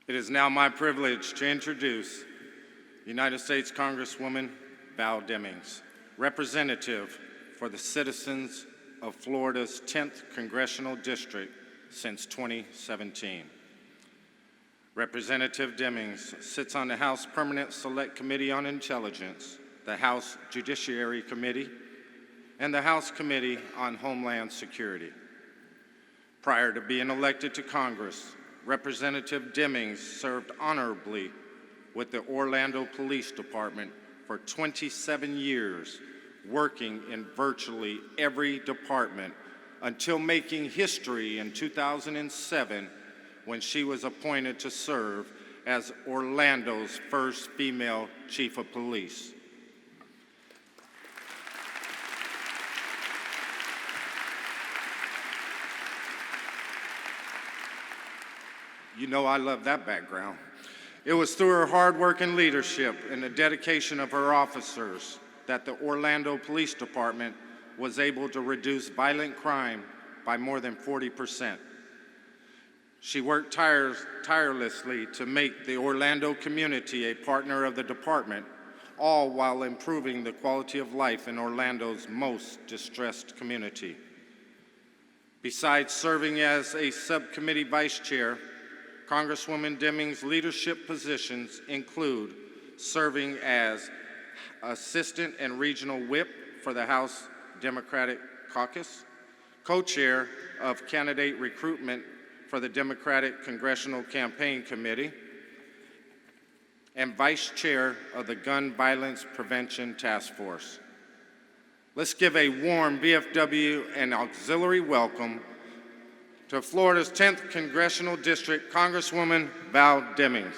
It is now my privilege to introduce United States Congresswoman Val Demings, representative for the citizens of Florida's 10th Congressional District since 2017. Representative Demings sits on the House Permanent Select Committee on Intelligence, the House Judiciary Committee, and the House Committee on Homeland Security. Prior to being elected to Congress, Representative Demings served honorably with the Orlando Police Department for 27 years, working in virtually every department until making history in 2007 when she was appointed to serve as Orlando's first female chief of police. You know I love that background. It was through her hard work and leadership and the dedication of her officers that the Orlando Police Department was able to reduce violent crime by more than 40%. She worked tirelessly to make the Orlando community a partner of the department, all while improving the quality of life in Orlando's most distressed community. Besides serving as a subcommittee vice chair, Congresswoman Demings' leadership positions include serving as Assistant and Regional Whip for the House Democratic Caucus, co-chair of candidate recruitment for the Democratic Congressional Campaign Committee, and vice chair of the Gun Violence Prevention Task Force. Let's give a warm VFW and auxiliary welcome to Florida's 10th Congressional District, Congresswoman Val Demings.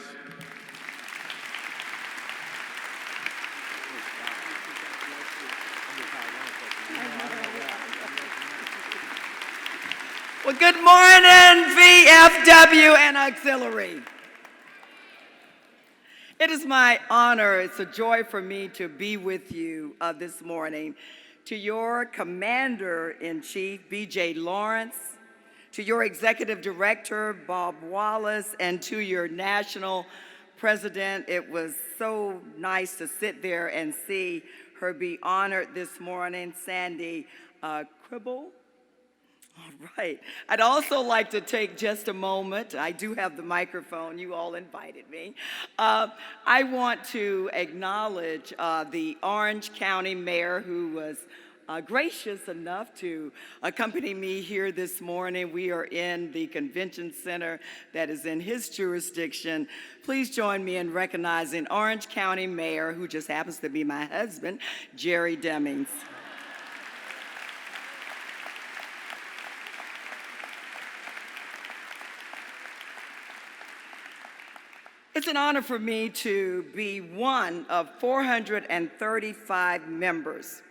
Well, good morning, VFW and auxiliary. It is my honor, it's a joy for me to be with you this morning. To your Commander-in-Chief, B.J. Lawrence, to your Executive Director, Bob Wallace, and to your National President, it was so nice to sit there and see her be honored this morning, Sandy Cribble. All right. I'd also like to take just a moment. I do have the microphone. You all invited me. I want to acknowledge the Orange County Mayor who was gracious enough to accompany me here this morning. We are in the convention center that is in his jurisdiction. Please join me in recognizing Orange County Mayor, who just happens to be my husband, Jerry Demings. It's an honor for me to be one of 435 members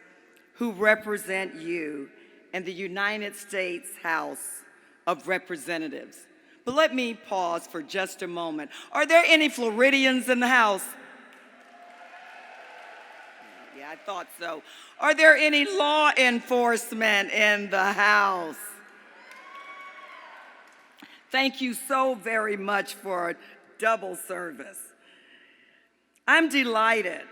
who represent you in the United States House of Representatives. But let me pause for just a moment. Are there any Floridians in the house? Yeah, I thought so. Are there any law enforcement in the house? Thank you so very much for double service. I'm delighted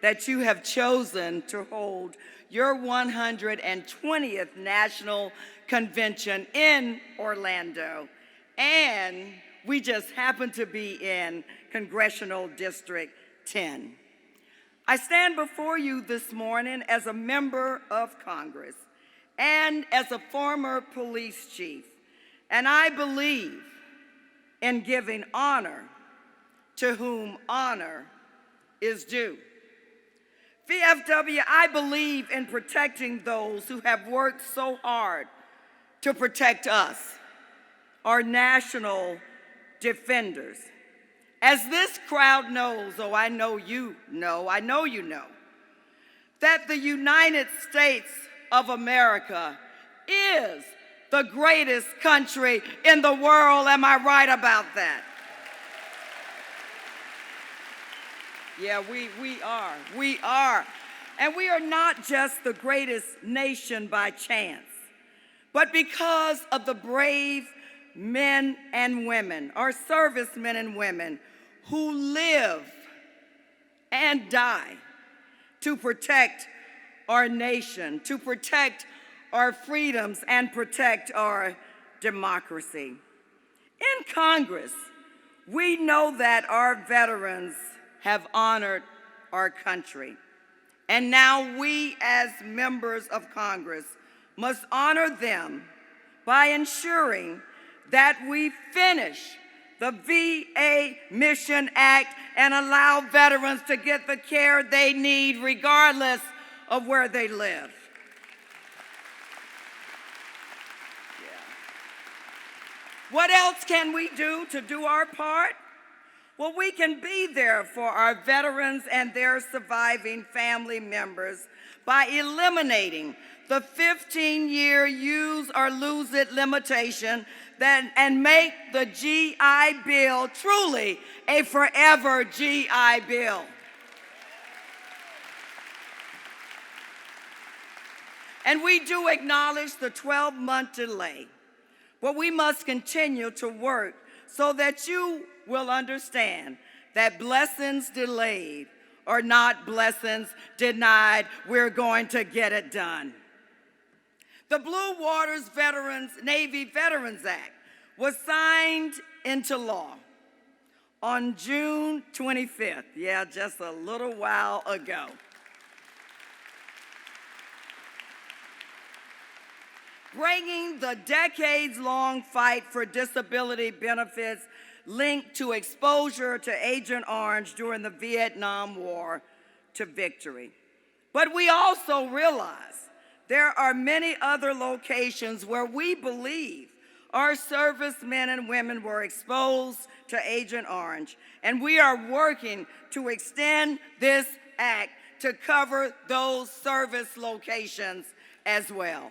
that you have chosen to hold your 120th National Convention in Orlando, and we just happen to be in Congressional District 10. I stand before you this morning as a member of Congress and as a former police chief, and I believe in giving honor to whom honor is due. VFW, I believe in protecting those who have worked so hard to protect us, our national defenders. As this crowd knows, oh, I know you know, that the United States of America is the greatest country in the world. Am I right about that? Yeah, we are. And we are not just the greatest nation by chance, but because of the brave men and women, our servicemen and women who live and die to protect our nation, to protect our freedoms, and protect our democracy. In Congress, we know that our veterans have honored our country. And now we, as members of Congress, must honor them by ensuring that we finish the VA Mission Act and allow veterans to get the care they need regardless of where they live. What else can we do to do our part? Well, we can be there for our veterans and their surviving family members by eliminating the 15-year use or lose it limitation and make the GI Bill truly a forever GI Bill. And we do acknowledge the 12-month delay, but we must continue to work so that you will understand that blessings delayed are not blessings denied. We're going to get it done. The Blue Waters Navy Veterans Act was signed into law on June 25th, just a little while ago. Bringing the decades-long fight for disability benefits linked to exposure to Agent Orange during the Vietnam War to victory. But we also realize there are many other locations where we believe our servicemen and women were exposed to Agent Orange, and we are working to extend this act to cover those service locations as well.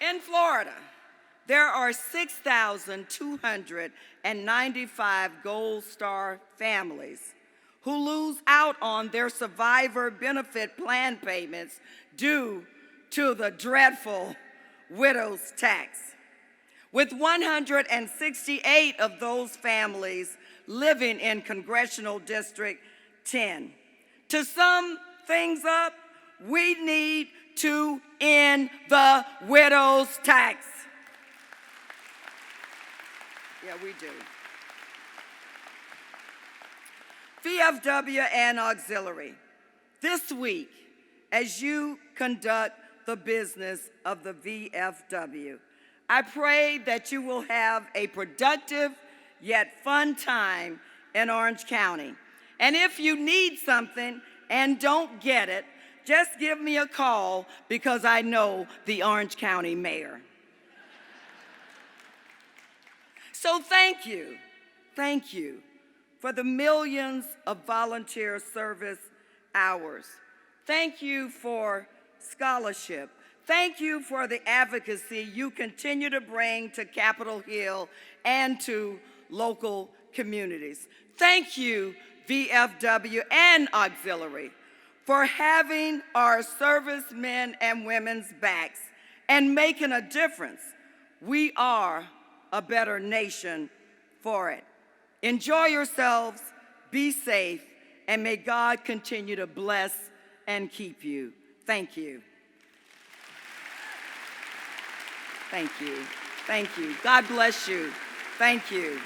In Florida, there are 6,295 Gold Star families who lose out on their survivor benefit plan payments due to the dreadful widow's tax, with 168 of those families living in Congressional District 10. To sum things up, we need to end the widow's tax. Yeah, we do. VFW and auxiliary. This week, as you conduct the business of the VFW, I pray that you will have a productive yet fun time in Orange County. And if you need something and don't get it, just give me a call because I know the Orange County mayor. So thank you for the millions of volunteer service hours. Thank you for scholarship. Thank you for the advocacy you continue to bring to Capitol Hill and to local communities. Thank you, VFW and auxiliary, for having our servicemen and women's backs and making a difference. We are a better nation for it. Enjoy yourselves, be safe, and may God continue to bless and keep you. Thank you. Thank you. Thank you. God bless you. Thank you.